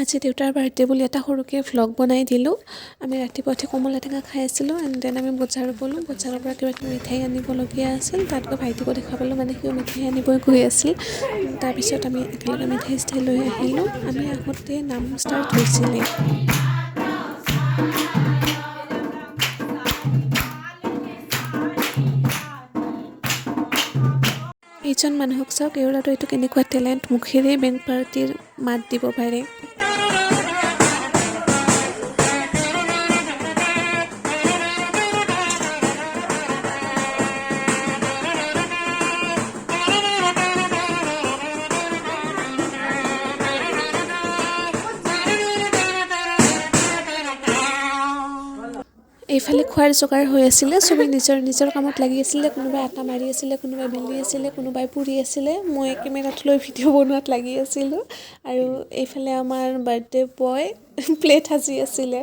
আজি দেউতাৰ বাৰ্থডে বুলি এটা সৰুকৈ ভ্লগ বনাই দিলোঁ। আমি ৰাতিপুৱা উঠি কমলা টেঙা খাই আছিলোঁ এণ্ড দেন আমি বজাৰ গ'লোঁ। বজাৰৰ পৰা কিবা কিবি মিঠাই আনিবলগীয়া আছিল। তাত গৈ ভাইটিকো দেখা পালোঁ, মানে সিও মিঠাই আনিবই গৈ আছিল। তাৰপিছত আমি একেলগে মিঠাই চিঠাই লৈ আহিলোঁ। আমি আহোঁতে নাম ষ্টাৰ্ট হৈছিলেই। এইজন মানুহক চাওক, এই ল'ৰাটো এইটো কেনেকুৱা টেলেণ্ট, মুখেৰে বেংক পাৰ্টিৰ মাত দিব পাৰে। এইফালে খোৱাৰ যোগাৰ হৈ আছিলে, চবেই নিজৰ নিজৰ কামত লাগি আছিলে। কোনোবাই আটা মাৰি আছিলে, কোনোবাই বেলি আছিলে, কোনোবাই পুৰি আছিলে। মই কেমেৰাটো লৈ ভিডিঅ' বনোৱাত লাগি আছিলোঁ। আৰু এইফালে আমাৰ বাৰ্থডে বয় প্লেট সাজি আছিলে।